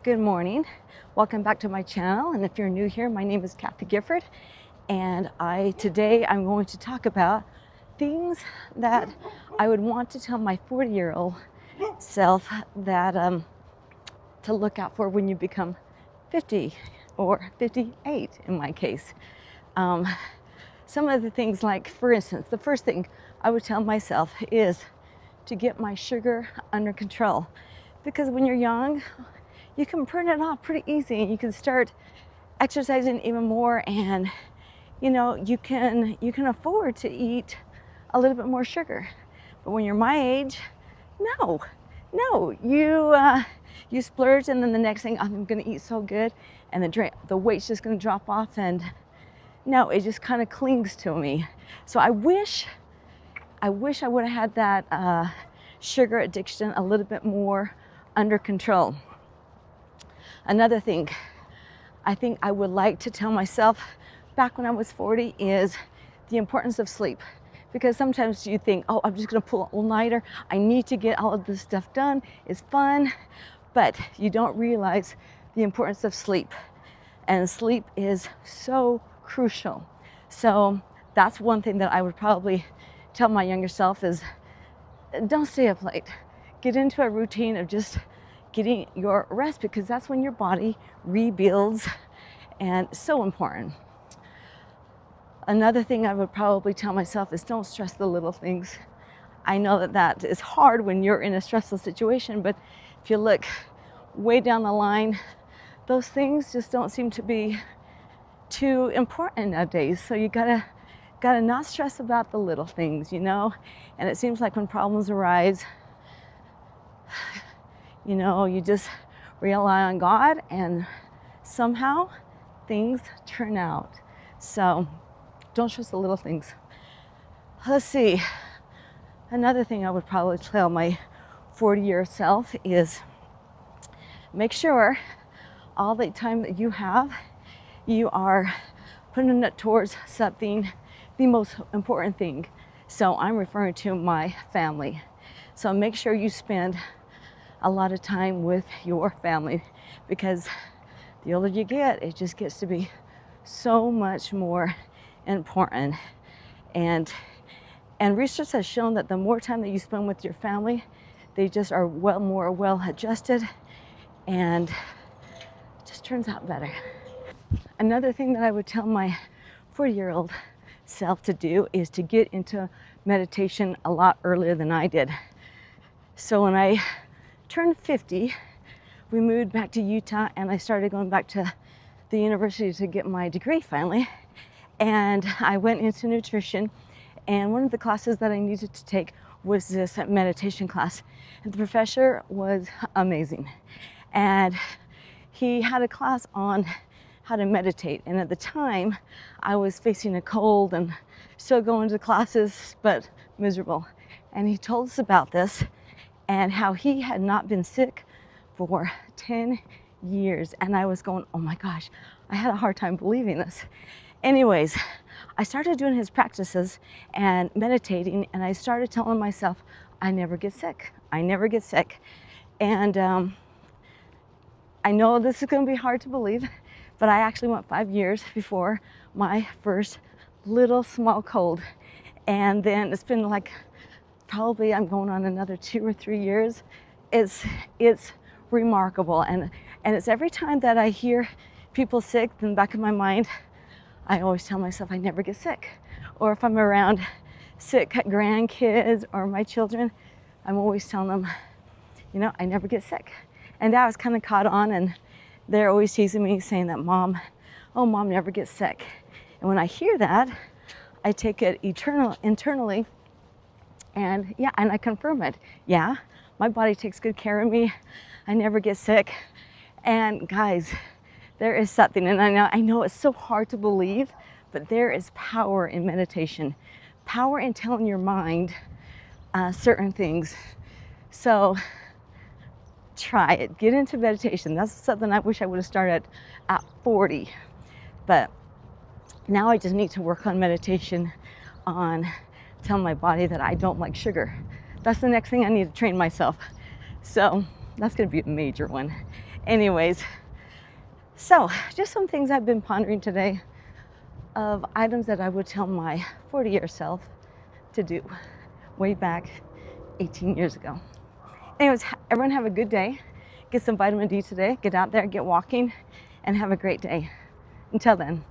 Good morning. Welcome back to my channel. And if you're new here, my name is Kathy Gifford. And today I'm going to talk about things that I would want to tell my 40-year-old self that to look out for when you become 50 or 58 in my case. Some of the things, like for instance, the first thing I would tell myself is to get my sugar under control, because when you're young, you can burn it off pretty easy and you can start exercising even more, and you can afford to eat a little bit more sugar. But when you're my age, no, you splurge, and then the next thing, I'm gonna eat so good, and the weight's just gonna drop off, and no, it just kind of clings to me. So I wish I would have had that sugar addiction a little bit more under control. Another thing I think I would like to tell myself back when I was 40 is the importance of sleep. Because sometimes you think, oh, I'm just gonna pull an all-nighter. I need to get all of this stuff done. It's fun, but you don't realize the importance of sleep. And sleep is so crucial. So that's one thing that I would probably tell my younger self is, don't stay up late. Get into a routine of just getting your rest, because that's when your body rebuilds, and so important. Another thing I would probably tell myself is don't stress the little things. I know that is hard when you're in a stressful situation, but if you look way down the line, those things just don't seem to be too important nowadays. So you gotta not stress about the little things, And it seems like when problems arise, you just rely on God, and somehow things turn out. So don't stress the little things. Let's see. Another thing I would probably tell my 40-year self is make sure all the time that you have, you are putting it towards something, the most important thing. So I'm referring to my family. So make sure you spend a lot of time with your family, because the older you get, it just gets to be so much more important. And research has shown that the more time that you spend with your family, they just are more well adjusted, and it just turns out better. Another thing that I would tell my 40-year-old self to do is to get into meditation a lot earlier than I did. So when I turned 50, we moved back to Utah, and I started going back to the university to get my degree finally. And I went into nutrition, and one of the classes that I needed to take was this meditation class. And the professor was amazing. And he had a class on how to meditate. And at the time, I was facing a cold and still going to classes, but miserable. And he told us about this, and how he had not been sick for 10 years. And I was going, oh my gosh, I had a hard time believing this. Anyways, I started doing his practices and meditating, and I started telling myself, I never get sick. I never get sick. And I know this is gonna be hard to believe, but I actually went 5 years before my first little small cold. And then it's been like, probably I'm going on another 2 or 3 years. It's remarkable, and it's every time that I hear people sick, in the back of my mind, I always tell myself I never get sick. Or if I'm around sick grandkids or my children, I'm always telling them, I never get sick. And that was kind of caught on, and they're always teasing me, saying that mom never gets sick. And when I hear that, I take it internally. And I confirm it. Yeah, my body takes good care of me. I never get sick. And guys, there is something, and I know it's so hard to believe, but there is power in meditation, power in telling your mind certain things. So try it. Get into meditation. That's something I wish I would have started at 40. But now I just need to work on meditation, on tell my body that I don't like sugar. That's the next thing I need to train myself. So That's gonna be a major one. Anyways, so just some things I've been pondering today of items that I would tell my 40-year self to do way back 18 years ago. Anyways, everyone have a good day. Get some vitamin D today. Get out there, get walking, and have a great day. Until then.